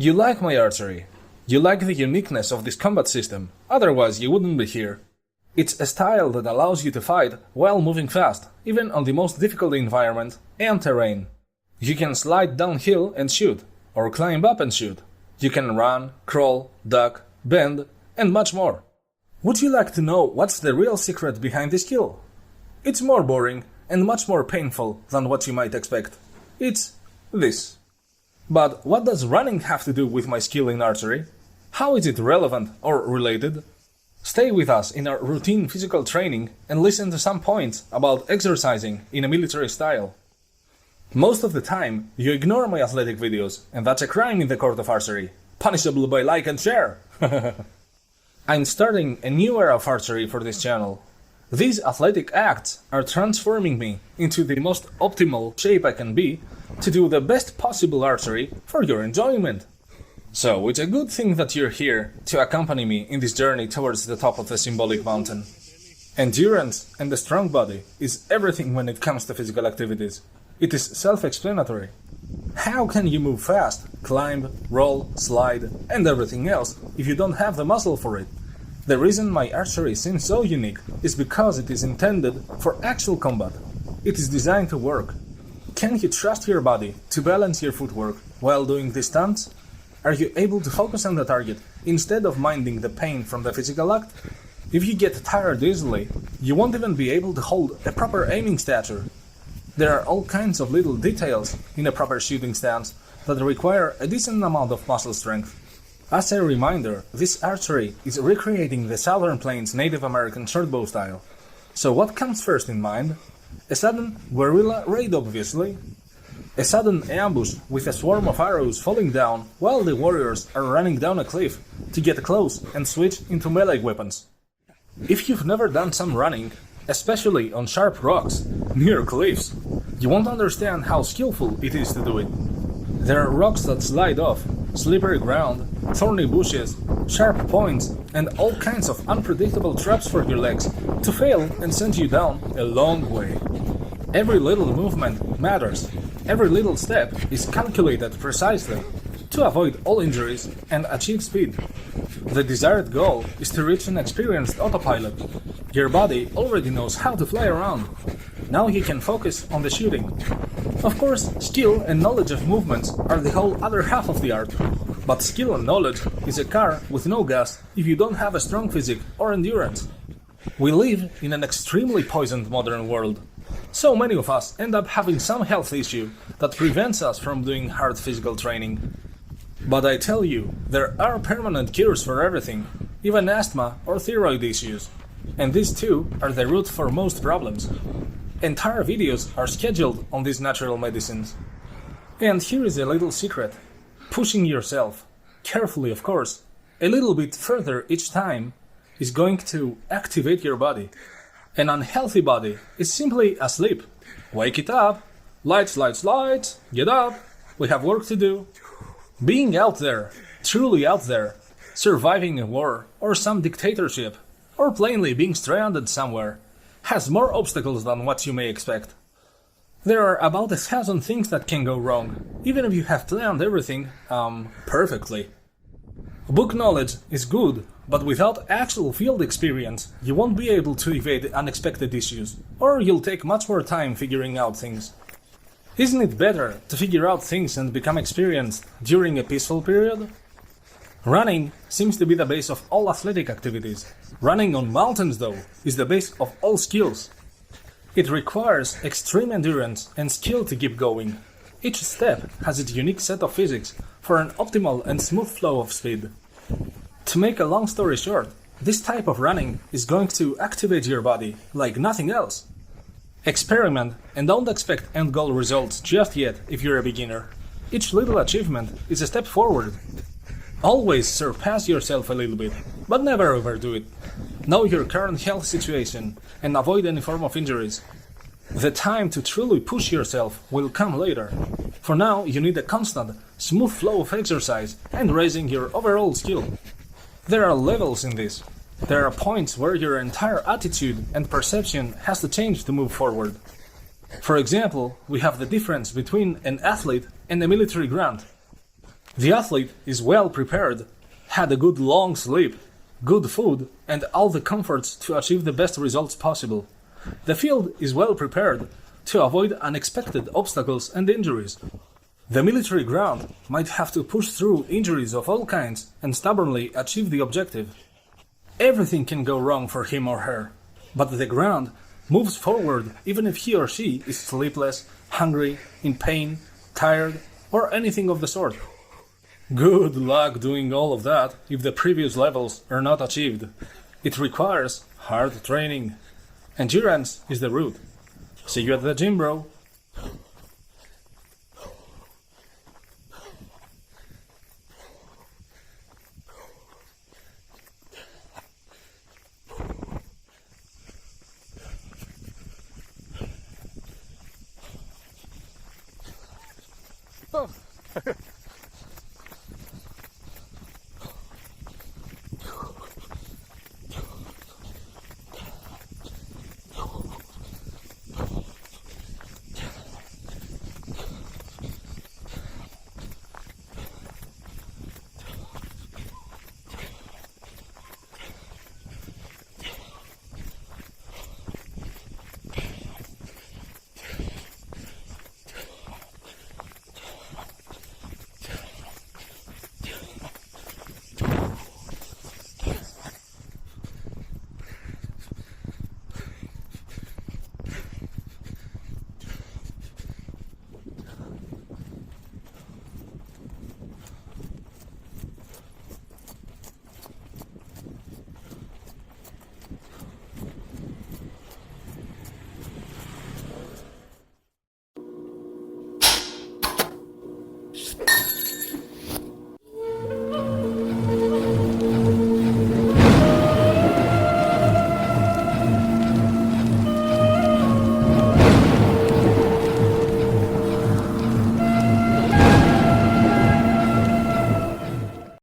You like my archery. You like the uniqueness of this combat system, otherwise you wouldn't be here. It's a style that allows you to fight while moving fast, even on the most difficult environment and terrain. You can slide downhill and shoot, or climb up and shoot. You can run, crawl, duck, bend, and much more. Would you like to know what's the real secret behind this skill? It's more boring and much more painful than what you might expect. It's this. But what does running have to do with my skill in archery? How is it relevant or related? Stay with us in our routine physical training and listen to some points about exercising in a military style. Most of the time, you ignore my athletic videos, and that's a crime in the court of archery, punishable by like and share. I'm starting a new era of archery for this channel. These athletic acts are transforming me into the most optimal shape I can be to do the best possible archery for your enjoyment. So it's a good thing that you're here to accompany me in this journey towards the top of the symbolic mountain. Endurance and a strong body is everything when it comes to physical activities. It is self-explanatory. How can you move fast, climb, roll, slide, and everything else if you don't have the muscle for it? The reason my archery seems so unique is because it is intended for actual combat. It is designed to work. Can you trust your body to balance your footwork while doing these stunts? Are you able to focus on the target instead of minding the pain from the physical act? If you get tired easily, you won't even be able to hold a proper aiming stature. There are all kinds of little details in a proper shooting stance that require a decent amount of muscle strength. As a reminder, this archery is recreating the Southern Plains Native American shortbow style. So what comes first in mind? A sudden guerrilla raid, obviously. A sudden ambush with a swarm of arrows falling down while the warriors are running down a cliff to get close and switch into melee weapons. If you've never done some running, especially on sharp rocks near cliffs, you won't understand how skillful it is to do it. There are rocks that slide off, slippery ground, thorny bushes, sharp points, and all kinds of unpredictable traps for your legs to fail and send you down a long way. Every little movement matters. Every little step is calculated precisely to avoid all injuries and achieve speed. The desired goal is to reach an experienced autopilot. Your body already knows how to fly around. Now you can focus on the shooting. Of course, skill and knowledge of movements are the whole other half of the art. But skill and knowledge is a car with no gas if you don't have a strong physique or endurance. We live in an extremely poisoned modern world. So many of us end up having some health issue that prevents us from doing hard physical training. But I tell you, there are permanent cures for everything, even asthma or thyroid issues. And these two are the root for most problems. Entire videos are scheduled on these natural medicines. And here is a little secret. Pushing yourself, carefully of course, a little bit further each time is going to activate your body. An unhealthy body is simply asleep. Wake it up. Lights, lights, lights. Get up. We have work to do. Being out there, truly out there, surviving a war or some dictatorship, or plainly being stranded somewhere, has more obstacles than what you may expect. There are about 1,000 things that can go wrong, even if you have planned everything, perfectly. Book knowledge is good, but without actual field experience, you won't be able to evade unexpected issues, or you'll take much more time figuring out things. Isn't it better to figure out things and become experienced during a peaceful period? Running seems to be the base of all athletic activities. Running on mountains, though, is the base of all skills. It requires extreme endurance and skill to keep going. Each step has its unique set of physics for an optimal and smooth flow of speed. To make a long story short, this type of running is going to activate your body like nothing else. Experiment and don't expect end goal results just yet if you're a beginner. Each little achievement is a step forward. Always surpass yourself a little bit, but never overdo it. Know your current health situation and avoid any form of injuries. The time to truly push yourself will come later. For now, you need a constant, smooth flow of exercise and raising your overall skill. There are levels in this. There are points where your entire attitude and perception has to change to move forward. For example, we have the difference between an athlete and a military grunt. The athlete is well prepared, had a good long sleep, good food, and all the comforts to achieve the best results possible. The field is well prepared to avoid unexpected obstacles and injuries. The military ground might have to push through injuries of all kinds and stubbornly achieve the objective. Everything can go wrong for him or her, but the ground moves forward even if he or she is sleepless, hungry, in pain, tired, or anything of the sort. Good luck doing all of that if the previous levels are not achieved. It requires hard training. Endurance is the root. See you at the gym, bro. Oh.